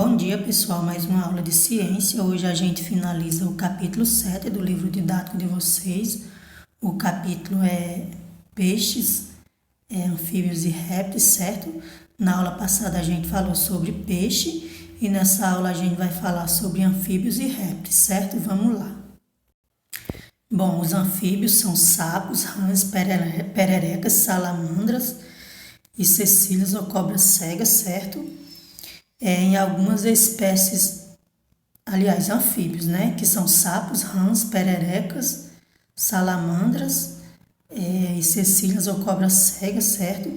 Bom dia, pessoal. Mais uma aula de ciência. Hoje a gente finaliza o capítulo 7 do livro didático de vocês. O capítulo é Peixes, Anfíbios e Répteis, certo? Na aula passada a gente falou sobre peixe e nessa aula a gente vai falar sobre anfíbios e répteis, certo? Vamos lá. Bom, os anfíbios são sapos, rãs, pererecas, salamandras e cecílias ou cobras cegas, certo? Em algumas espécies, aliás, anfíbios, né? Que são sapos, rãs, pererecas, salamandras e cecílias ou cobras cegas, certo?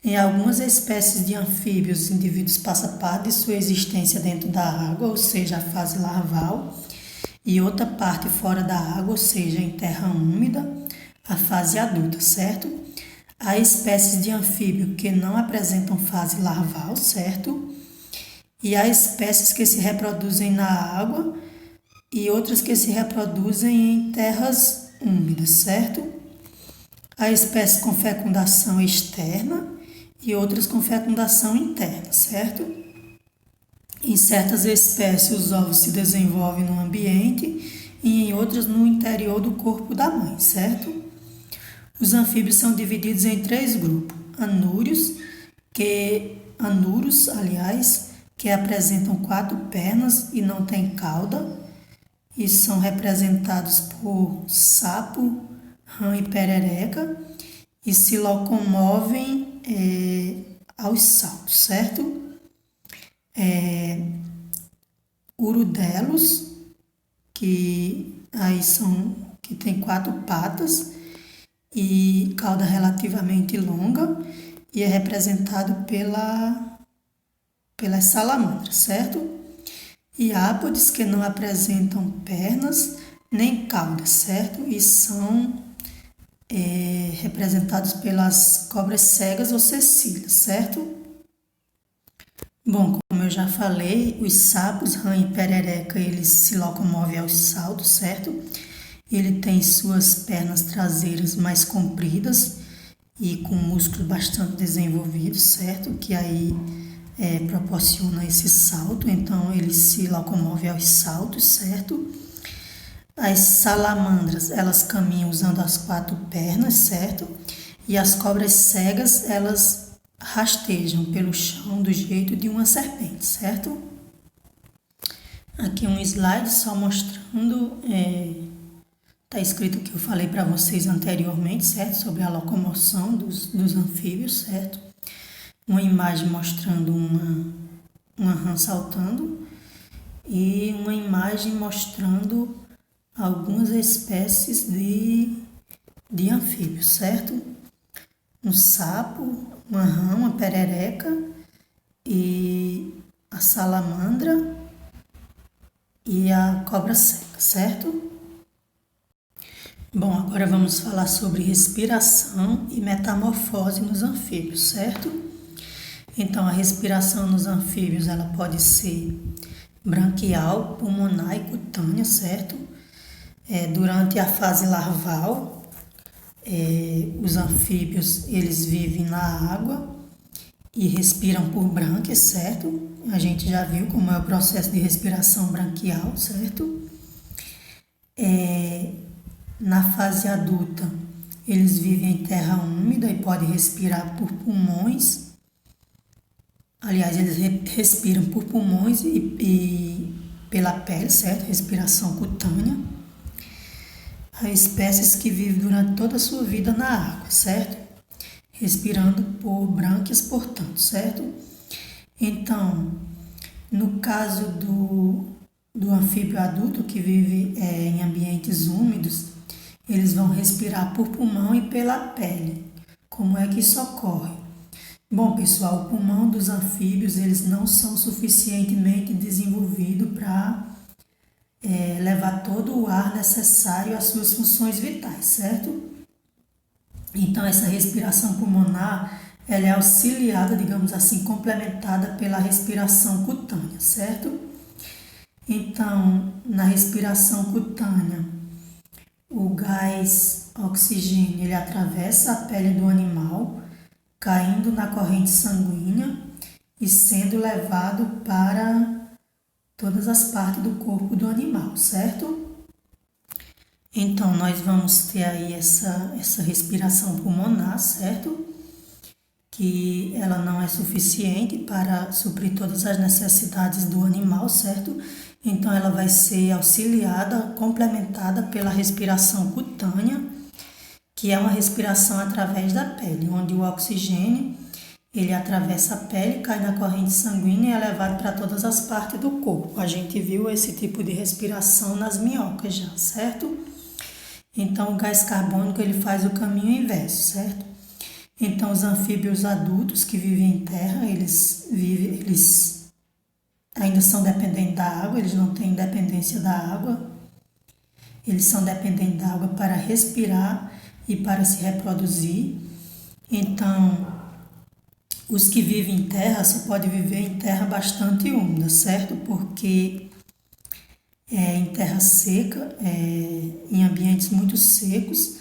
Em algumas espécies de anfíbios, os indivíduos passam parte de sua existência dentro da água, ou seja, a fase larval, e outra parte fora da água, ou seja, em terra úmida, a fase adulta, certo? Há espécies de anfíbio que não apresentam fase larval, certo? E há espécies que se reproduzem na água e outras que se reproduzem em terras úmidas, certo? Há espécies com fecundação externa e outras com fecundação interna, certo? Em certas espécies, os ovos se desenvolvem no ambiente e em outras no interior do corpo da mãe, certo? Os anfíbios são divididos em 3 grupos. Anuros, que apresentam 4 pernas e não têm cauda, e são representados por sapo, rã e perereca, e se locomovem aos saltos, certo? Urudelos, que tem 4 patas e cauda relativamente longa, e é representado pelas salamandras, certo? E ápodes que não apresentam pernas nem cauda, certo? E são representados pelas cobras cegas ou cecílias, certo? Bom, como eu já falei, os sapos, rã e perereca, eles se locomovem aos saltos, certo? Ele tem suas pernas traseiras mais compridas e com músculos bastante desenvolvidos, certo? Que aí proporciona esse salto, então ele se locomove aos saltos, certo? As salamandras, elas caminham usando as 4 pernas, certo? E as cobras cegas, elas rastejam pelo chão do jeito de uma serpente, certo? Aqui um slide só mostrando, tá escrito o que eu falei para vocês anteriormente, certo? Sobre a locomoção dos anfíbios, certo? Uma imagem mostrando uma rã saltando e uma imagem mostrando algumas espécies de anfíbios, certo? Um sapo, uma rã, uma perereca e a salamandra e a cobra seca, certo? Bom, agora vamos falar sobre respiração e metamorfose nos anfíbios, certo? Então, a respiração nos anfíbios, ela pode ser branquial, pulmonar e cutânea, certo? Durante a fase larval, os anfíbios, eles vivem na água e respiram por brânquias, certo? A gente já viu como é o processo de respiração branquial, certo? Na fase adulta, eles vivem em terra úmida e podem respirar por pulmões. Aliás, eles respiram por pulmões e pela pele, certo? Respiração cutânea. Há espécies que vivem durante toda a sua vida na água, certo? Respirando por brânquias, portanto, certo? Então, no caso do anfíbio adulto que vive em ambientes úmidos, eles vão respirar por pulmão e pela pele. Como é que isso ocorre? Bom, pessoal, o pulmão dos anfíbios, eles não são suficientemente desenvolvidos para levar todo o ar necessário às suas funções vitais, certo? Então, essa respiração pulmonar, ela é auxiliada, digamos assim, complementada pela respiração cutânea, certo? Então, na respiração cutânea, o gás oxigênio, ele atravessa a pele do animal, caindo na corrente sanguínea e sendo levado para todas as partes do corpo do animal, certo? Então, nós vamos ter aí essa respiração pulmonar, certo? Que ela não é suficiente para suprir todas as necessidades do animal, certo? Então, ela vai ser auxiliada, complementada pela respiração cutânea, que é uma respiração através da pele, onde o oxigênio ele atravessa a pele, cai na corrente sanguínea e é levado para todas as partes do corpo. A gente viu esse tipo de respiração nas minhocas já, certo? Então, o gás carbônico ele faz o caminho inverso, certo? Então, os anfíbios adultos que vivem em terra, eles ainda são dependentes da água, eles não têm dependência da água. Eles são dependentes da água para respirar e para se reproduzir. Então, os que vivem em terra só podem viver em terra bastante úmida, certo? Porque em terra seca, em ambientes muito secos,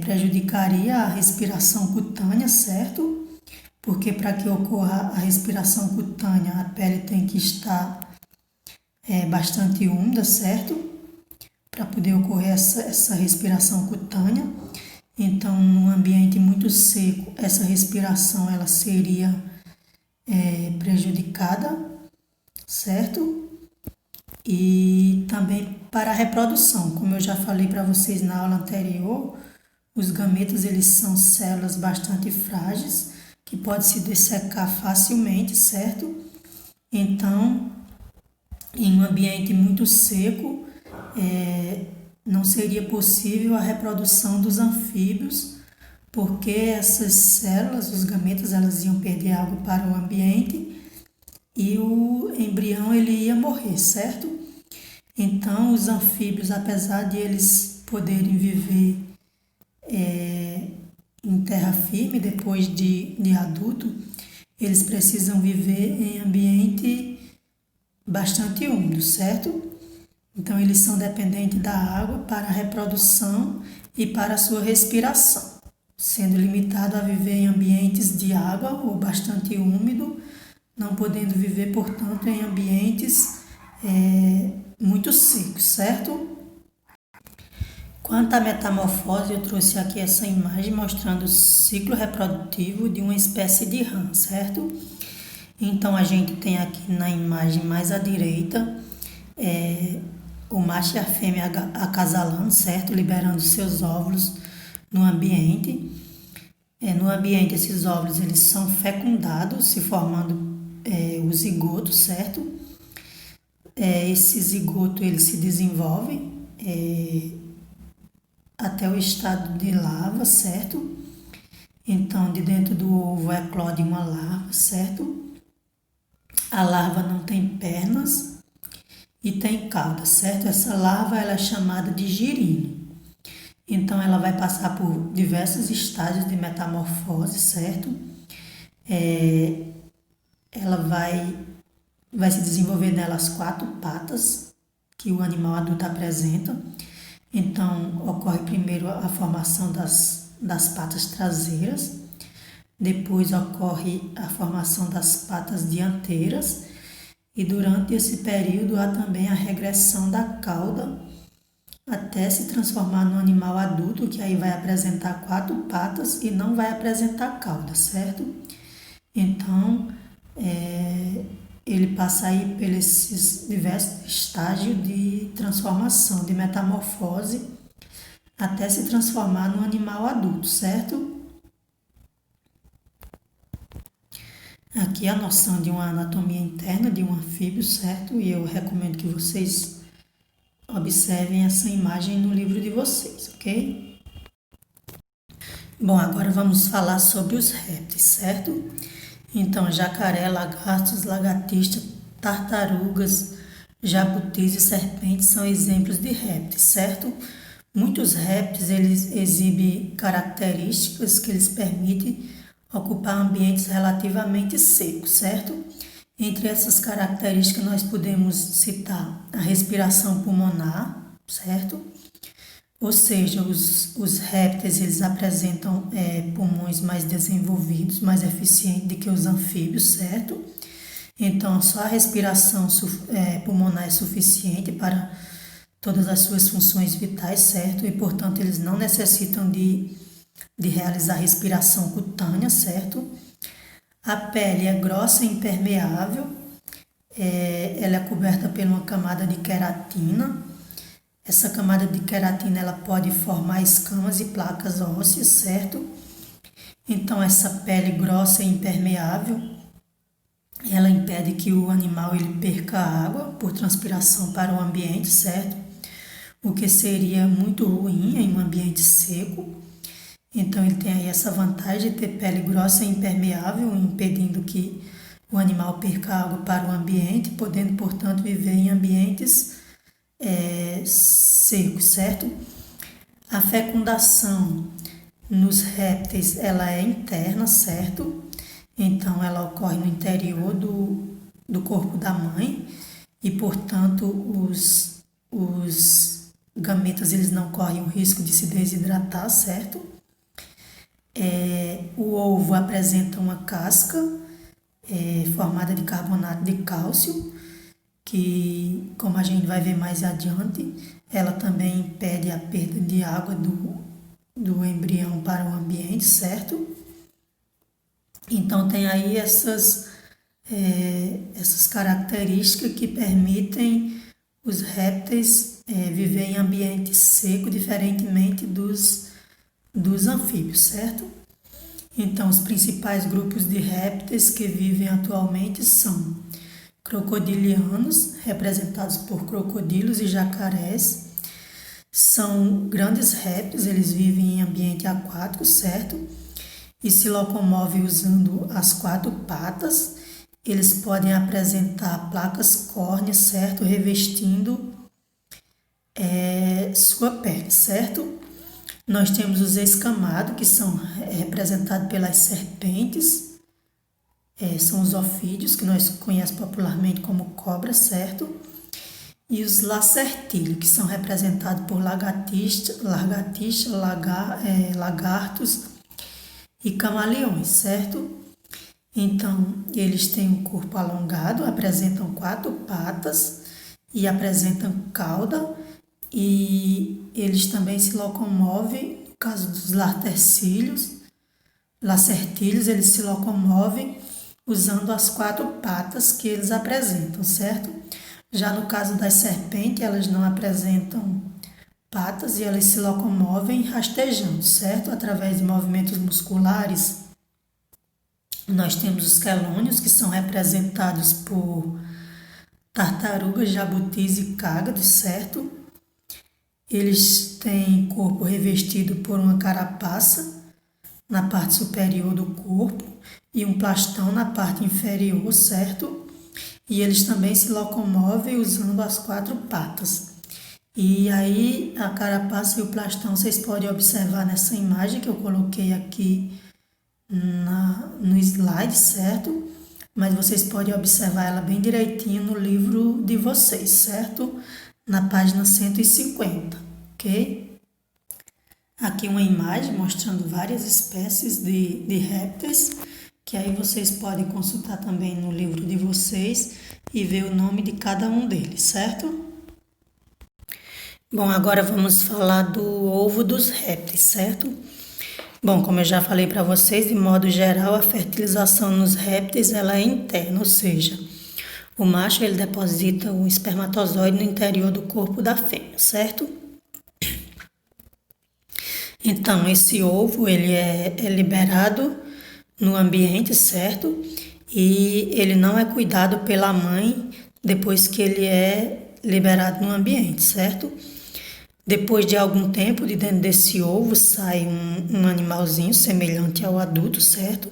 prejudicaria a respiração cutânea, certo? Porque para que ocorra a respiração cutânea, a pele tem que estar bastante úmida, certo? Para poder ocorrer essa respiração cutânea. Então, num ambiente muito seco, essa respiração ela seria prejudicada, certo? E também para a reprodução, como eu já falei para vocês na aula anterior, os gametas eles são células bastante frágeis que podem se dessecar facilmente, certo? Então, em um ambiente muito seco, não seria possível a reprodução dos anfíbios, porque essas células, os gametas, elas iam perder água para o ambiente e o embrião ele ia morrer, certo? Então, os anfíbios, apesar de eles poderem viver em terra firme depois de adulto, eles precisam viver em ambiente bastante úmido, certo? Então, eles são dependentes da água para a reprodução e para a sua respiração, sendo limitado a viver em ambientes de água ou bastante úmido, não podendo viver, portanto, em ambientes muito secos, certo? Quanto à metamorfose, eu trouxe aqui essa imagem mostrando o ciclo reprodutivo de uma espécie de rã, certo? Então, a gente tem aqui na imagem mais à direita o macho e a fêmea acasalando, certo? Liberando seus óvulos no ambiente. No ambiente, esses óvulos eles são fecundados, se formando o zigoto, certo? Esse zigoto ele se desenvolve até o estado de larva, certo? Então, de dentro do ovo eclode uma larva, certo? A larva não tem pernas e tem cauda, certo? Essa larva ela é chamada de girino. Então, ela vai passar por diversos estágios de metamorfose, certo? Ela vai se desenvolver nelas 4 patas que o animal adulto apresenta. Então, ocorre primeiro a formação das patas traseiras, depois ocorre a formação das patas dianteiras e durante esse período há também a regressão da cauda até se transformar no animal adulto, que aí vai apresentar 4 patas e não vai apresentar cauda, certo? Então, ele passa aí por esses diversos estágios de transformação, de metamorfose, até se transformar no animal adulto, certo? Aqui a noção de uma anatomia interna de um anfíbio, certo? E eu recomendo que vocês observem essa imagem no livro de vocês, ok? Bom, agora vamos falar sobre os répteis, certo? Então, jacaré, lagartos, lagartixas, tartarugas, jabutis e serpentes são exemplos de répteis, certo? Muitos répteis eles exibem características que lhes permitem ocupar ambientes relativamente secos, certo? Entre essas características nós podemos citar a respiração pulmonar, certo? Ou seja, os répteis eles apresentam pulmões mais desenvolvidos, mais eficientes do que os anfíbios, certo? Então, só a respiração pulmonar é suficiente para todas as suas funções vitais, certo? E, portanto, eles não necessitam de realizar respiração cutânea, certo? A pele é grossa e impermeável, ela é coberta por uma camada de queratina. Essa camada de queratina ela pode formar escamas e placas ósseas, certo? Então, essa pele grossa e impermeável, ela impede que o animal ele perca água por transpiração para o ambiente, certo? O que seria muito ruim em um ambiente seco. Então ele tem aí essa vantagem de ter pele grossa e impermeável, impedindo que o animal perca água para o ambiente, podendo, portanto, viver em ambientes secos, certo? A fecundação nos répteis ela é interna, certo? Então ela ocorre no interior do corpo da mãe e, portanto, os gametas eles não correm o risco de se desidratar, certo? O ovo apresenta uma casca formada de carbonato de cálcio, que, como a gente vai ver mais adiante, ela também impede a perda de água do embrião para o ambiente, certo? Então tem aí essas características que permitem os répteis viver em ambiente seco, diferentemente dos anfíbios, certo? Então, os principais grupos de répteis que vivem atualmente são crocodilianos, representados por crocodilos e jacarés. São grandes répteis, eles vivem em ambiente aquático, certo? E se locomovem usando as 4 patas. Eles podem apresentar placas córneas, certo? Revestindo sua pele, certo? Nós temos os escamados, que são representados pelas serpentes, são os ofídeos, que nós conhecemos popularmente como cobra, certo? E os lacertídeos, que são representados por lagartixas, lagartos e camaleões, certo? Então, eles têm um corpo alongado, apresentam 4 patas e apresentam cauda, e eles também se locomovem, no caso dos lacertídeos, eles se locomovem usando as 4 patas que eles apresentam, certo? Já no caso das serpentes, elas não apresentam patas e elas se locomovem rastejando, certo? Através de movimentos musculares. Nós temos os quelônios, que são representados por tartarugas, jabutis e cágados, certo? Eles têm corpo revestido por uma carapaça na parte superior do corpo e um plastão na parte inferior, certo? E eles também se locomovem usando as 4 patas. E aí a carapaça e o plastão vocês podem observar nessa imagem que eu coloquei aqui no slide, certo? Mas vocês podem observar ela bem direitinho no livro de vocês, certo? Na página 150, ok? Aqui uma imagem mostrando várias espécies de répteis, que aí vocês podem consultar também no livro de vocês e ver o nome de cada um deles, certo? Bom, agora vamos falar do ovo dos répteis, certo? Bom, como eu já falei para vocês, de modo geral, a fertilização nos répteis ela é interna, ou seja, o macho ele deposita o espermatozoide no interior do corpo da fêmea, certo? Então, esse ovo ele é liberado no ambiente, certo? E ele não é cuidado pela mãe depois que ele é liberado no ambiente, certo? Depois de algum tempo, de dentro desse ovo sai um animalzinho semelhante ao adulto, certo?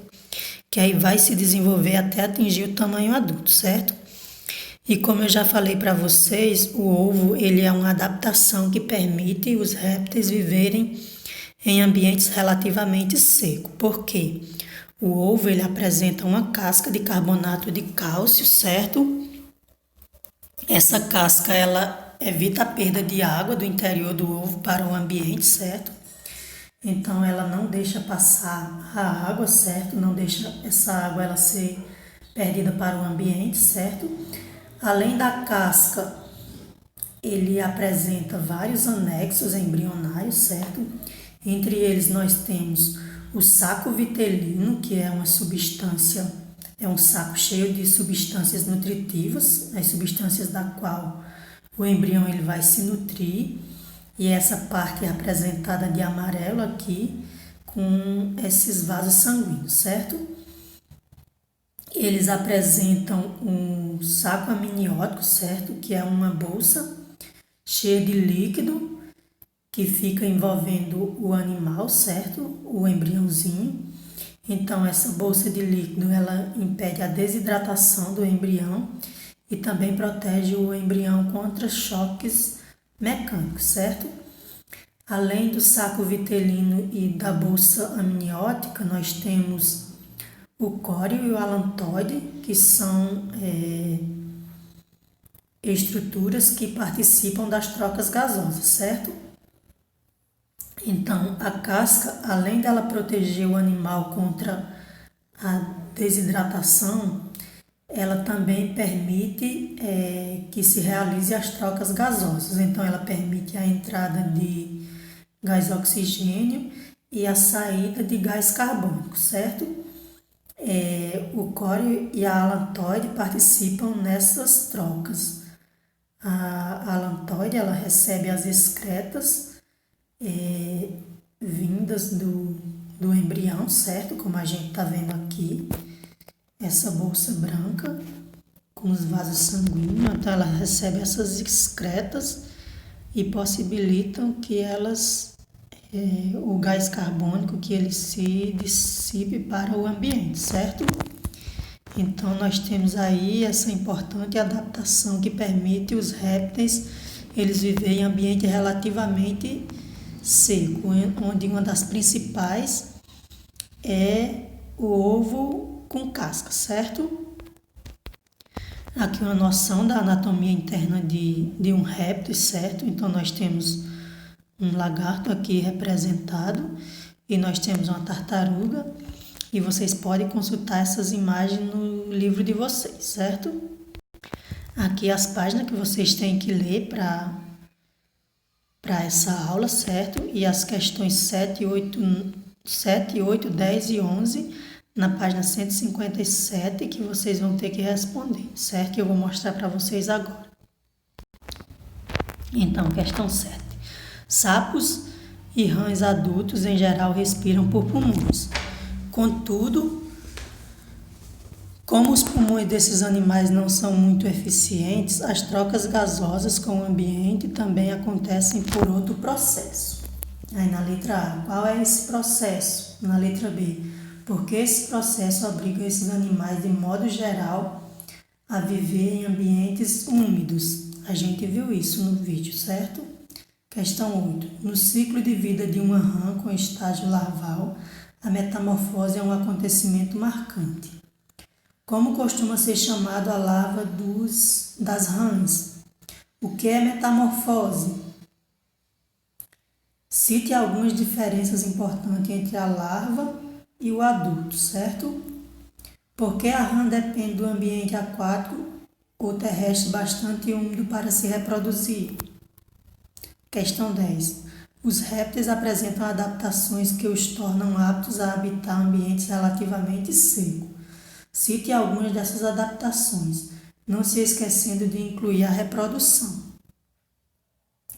Que aí vai se desenvolver até atingir o tamanho adulto, certo? E como eu já falei para vocês, o ovo ele é uma adaptação que permite os répteis viverem em ambientes relativamente secos. Por quê? O ovo ele apresenta uma casca de carbonato de cálcio, certo? Essa casca ela evita a perda de água do interior do ovo para o ambiente, certo? Então ela não deixa passar a água, certo? Não deixa essa água ela ser perdida para o ambiente, certo? Além da casca, ele apresenta vários anexos embrionários, certo? Entre eles nós temos o saco vitelino, que é uma substância, é um saco cheio de substâncias nutritivas, as substâncias da qual o embrião ele vai se nutrir, e essa parte é apresentada de amarelo aqui, com esses vasos sanguíneos, certo? Eles apresentam um saco amniótico, certo? Que é uma bolsa cheia de líquido que fica envolvendo o animal, certo? O embriãozinho. Então, essa bolsa de líquido, ela impede a desidratação do embrião e também protege o embrião contra choques mecânicos, certo? Além do saco vitelino e da bolsa amniótica, nós temos o córeo e o alantoide, que são estruturas que participam das trocas gasosas, certo? Então, a casca, além dela proteger o animal contra a desidratação, ela também permite que se realize as trocas gasosas. Então, ela permite a entrada de gás oxigênio e a saída de gás carbônico, certo? O córeo e a alantoide participam nessas trocas. A alantoide, ela recebe as excretas vindas do embrião, certo? Como a gente está vendo aqui, essa bolsa branca com os vasos sanguíneos, então ela recebe essas excretas e possibilitam que o gás carbônico que ele se dissipe para o ambiente, certo? Então nós temos aí essa importante adaptação que permite os répteis eles viverem em ambiente relativamente seco, onde uma das principais é o ovo com casca, certo? Aqui uma noção da anatomia interna de um réptil, certo? Então nós temos um lagarto aqui representado e nós temos uma tartaruga e vocês podem consultar essas imagens no livro de vocês, certo? Aqui as páginas que vocês têm que ler para essa aula, certo? E as questões 7, 8, 10 e 11 na página 157 que vocês vão ter que responder, certo? Que eu vou mostrar para vocês agora. Então, questão 7. Sapos e rãs adultos, em geral, respiram por pulmões. Contudo, como os pulmões desses animais não são muito eficientes, as trocas gasosas com o ambiente também acontecem por outro processo. Aí na letra A, qual é esse processo? Na letra B, porque esse processo obriga esses animais, de modo geral, a viver em ambientes úmidos. A gente viu isso no vídeo, certo? Questão 8. No ciclo de vida de uma rã com estágio larval, a metamorfose é um acontecimento marcante. Como costuma ser chamado a larva das rãs? O que é metamorfose? Cite algumas diferenças importantes entre a larva e o adulto, certo? Por que a rã depende do ambiente aquático ou terrestre bastante úmido para se reproduzir? Questão 10. Os répteis apresentam adaptações que os tornam aptos a habitar ambientes relativamente secos. Cite algumas dessas adaptações, não se esquecendo de incluir a reprodução.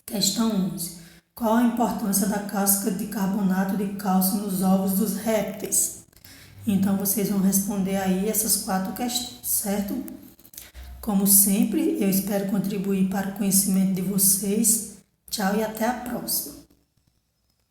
Questão 11. Qual a importância da casca de carbonato de cálcio nos ovos dos répteis? Então, vocês vão responder aí essas 4 questões, certo? Como sempre, eu espero contribuir para o conhecimento de vocês. Tchau e até a próxima.